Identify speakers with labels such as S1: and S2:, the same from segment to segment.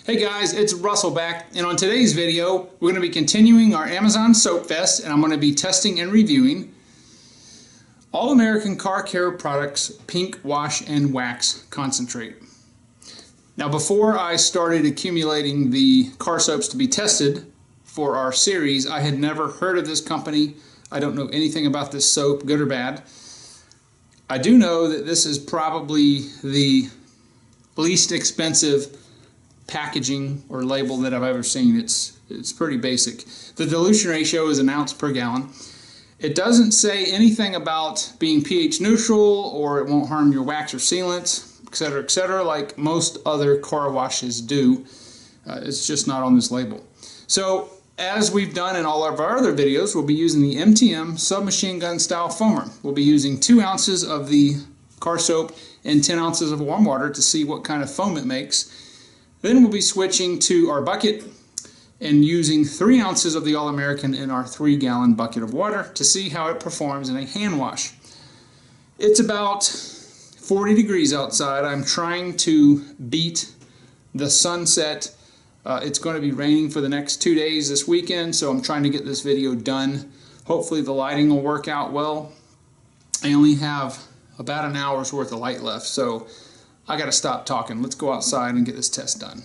S1: Hey guys, it's Russell back, and on today's video we're going to be continuing our Amazon Soap Fest, and I'm going to be testing and reviewing All American Car Care Products Pink Wash and Wax Concentrate. Now before I started accumulating the car soaps to be tested for our series, I had never heard of this company. I don't know anything about this soap, good or bad. I do know that this is probably the least expensive packaging or label that I've ever seen. It's pretty basic. The dilution ratio is an ounce per gallon. It doesn't say anything about being pH neutral or it won't harm your wax or sealants, etc., like most other car washes do. It's just not on this label. So as we've done in all of our other videos, we'll be using the MTM submachine gun style foamer. We'll be using 2 ounces of the car soap and 10 ounces of warm water to see what kind of foam it makes. Then we'll be switching to our bucket and using 3 ounces of the All American in our 3-gallon bucket of water to see how it performs in a hand wash. It's about 40 degrees outside. I'm trying to beat the sunset. It's going to be raining for the next 2 days this weekend, so I'm trying to get this video done. Hopefully the lighting will work out well. I only have about an hour's worth of light left, so I gotta stop talking. Let's go outside and get this test done.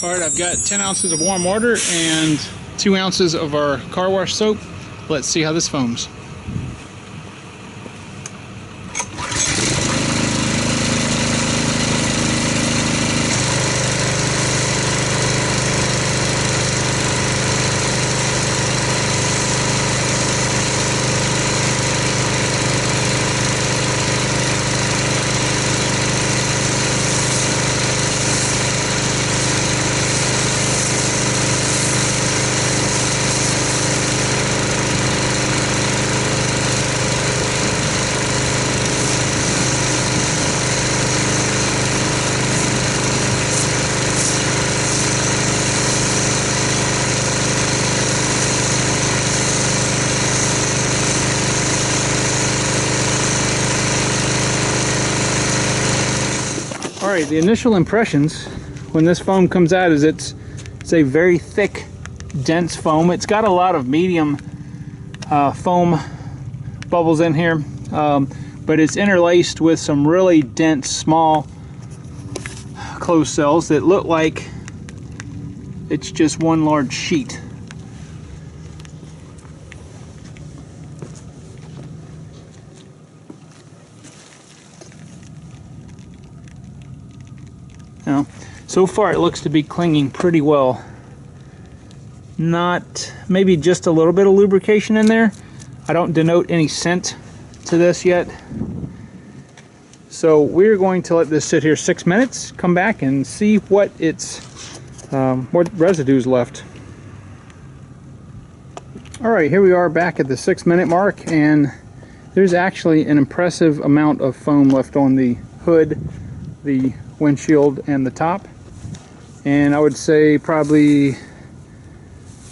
S1: Alright, I've got 10 ounces of warm water and 2 ounces of our car wash soap. Let's see how this foams. Alright, the initial impressions when this foam comes out is it's a very thick, dense foam. It's got a lot of medium foam bubbles in here, but it's interlaced with some really dense, small closed cells that look like it's just one large sheet. Now, so far it looks to be clinging pretty well. Maybe just a little bit of lubrication in there. I don't denote any scent to this yet. So we're going to let this sit here 6 minutes, come back and see what residue is left. Alright, here we are back at the 6-minute mark, and there's actually an impressive amount of foam left on the hood, the windshield, and the top, and I would say probably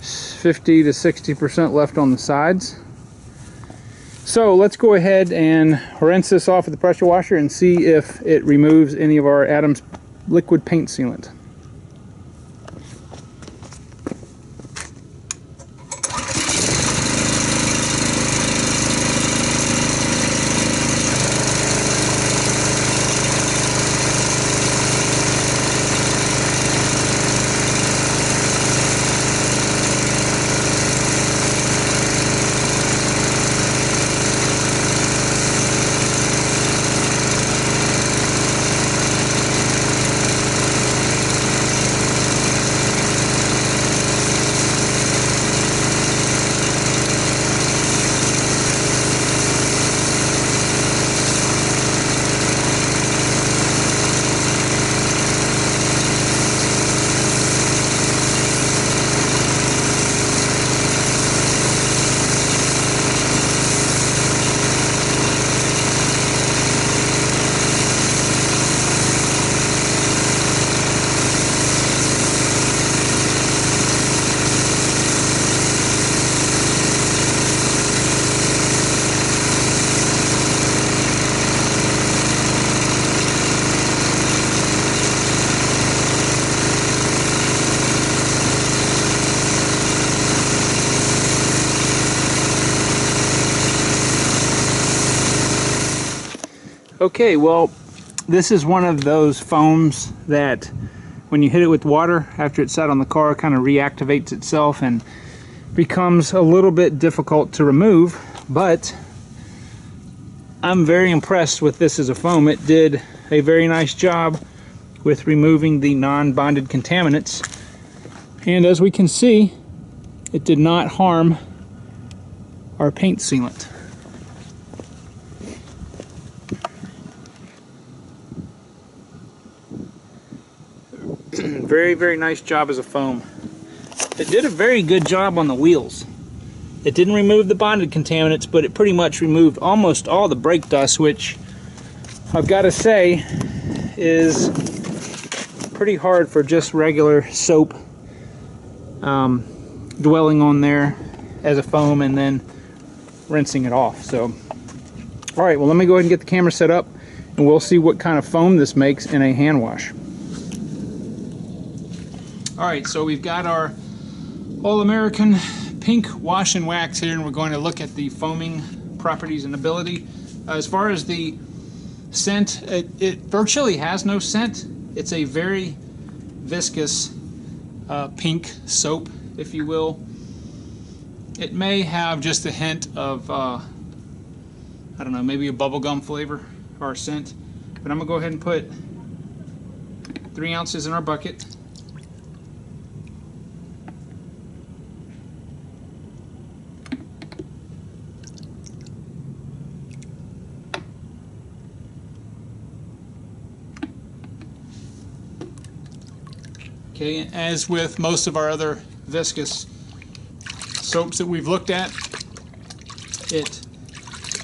S1: 50 to 60% left on the sides. So let's go ahead and rinse this off with the pressure washer and see if it removes any of our Adams liquid paint sealant. Okay, well, this is one of those foams that when you hit it with water after it's sat on the car, kind of reactivates itself and becomes a little bit difficult to remove, but I'm very impressed with this as a foam. It did a very nice job with removing the non-bonded contaminants, and as we can see, it did not harm our paint sealant. Very, very nice job as a foam. It did a very good job on the wheels. It didn't remove the bonded contaminants, but it pretty much removed almost all the brake dust, which I've got to say is pretty hard for just regular soap dwelling on there as a foam and then rinsing it off. So, all right, well, let me go ahead and get the camera set up and we'll see what kind of foam this makes in a hand wash. All right, so we've got our All-American pink wash and wax here, and we're going to look at the foaming properties and ability. As far as the scent, it virtually has no scent. It's a very viscous pink soap, if you will. It may have just a hint of, I don't know, maybe a bubblegum flavor or scent. But I'm going to go ahead and put 3 ounces in our bucket. Okay, as with most of our other viscous soaps that we've looked at, it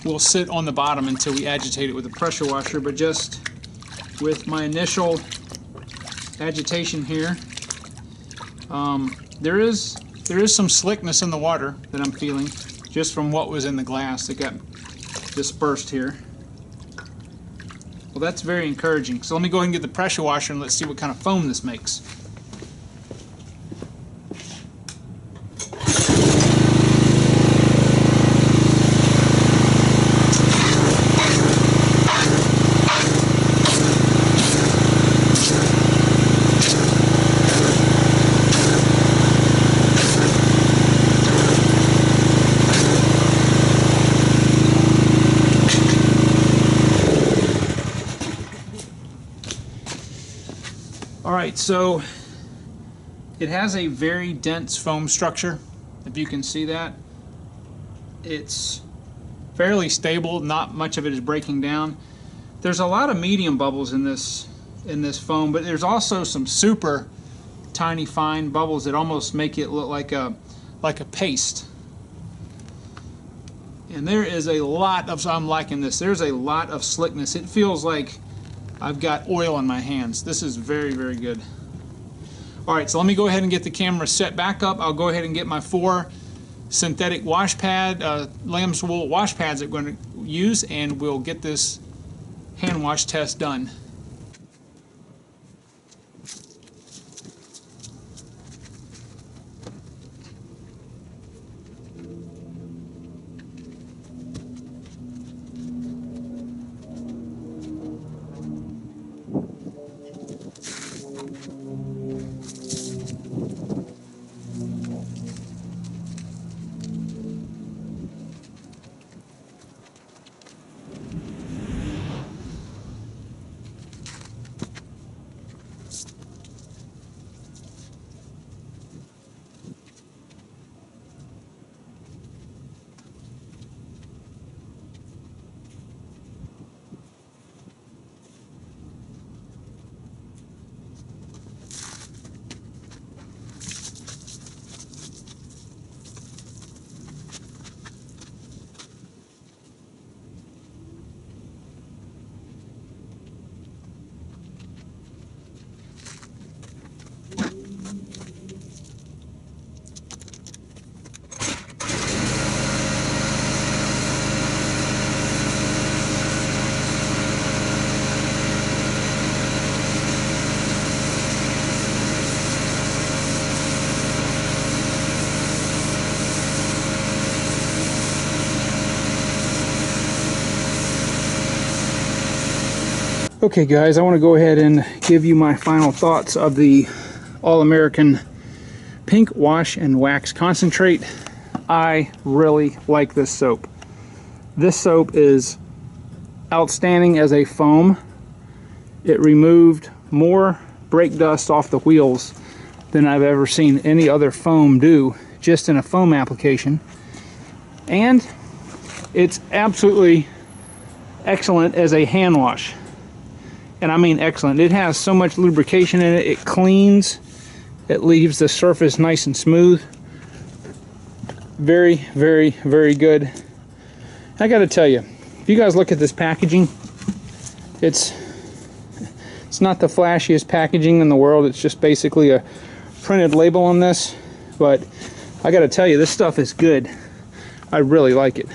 S1: will sit on the bottom until we agitate it with a pressure washer, but just with my initial agitation here, there is some slickness in the water that I'm feeling just from what was in the glass that got dispersed here. Well, that's very encouraging. So let me go ahead and get the pressure washer and let's see what kind of foam this makes. Alright, so it has a very dense foam structure, if you can see that. It's fairly stable, not much of it is breaking down. There's a lot of medium bubbles in this foam, but there's also some super tiny fine bubbles that almost make it look like a paste. And there is a lot of, I'm liking this, there's a lot of slickness. It feels like I've got oil on my hands. This is very, very good. Alright, so let me go ahead and get the camera set back up. I'll go ahead and get my 4 synthetic wash pad, lamb's wool wash pads that we're going to use, and we'll get this hand wash test done. Okay guys, I want to go ahead and give you my final thoughts of the All-American Pink Wash and Wax Concentrate. I really like this soap. This soap is outstanding as a foam. It removed more brake dust off the wheels than I've ever seen any other foam do, just in a foam application. And it's absolutely excellent as a hand wash. And I mean excellent. It has so much lubrication in it. It cleans. It leaves the surface nice and smooth. Very, very, very good. I gotta tell you, if you guys look at this packaging, it's not the flashiest packaging in the world. It's just basically a printed label on this. But I gotta tell you, this stuff is good. I really like it.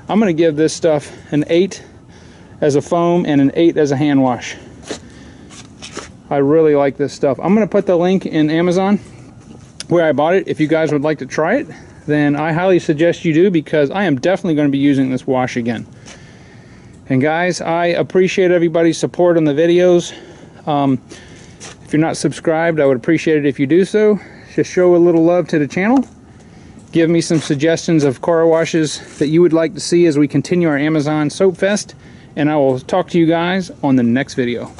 S1: I'm gonna give this stuff an 8 as a foam and an 8 as a hand wash. I really like this stuff. I'm gonna put the link in Amazon where I bought it. If you guys would like to try it, then I highly suggest you do, because I am definitely going to be using this wash again. And guys, I appreciate everybody's support on the videos. If you're not subscribed, I would appreciate it if you do so. Just show a little love to the channel. Give me some suggestions of car washes that you would like to see as we continue our Amazon Soap Fest. And I will talk to you guys on the next video.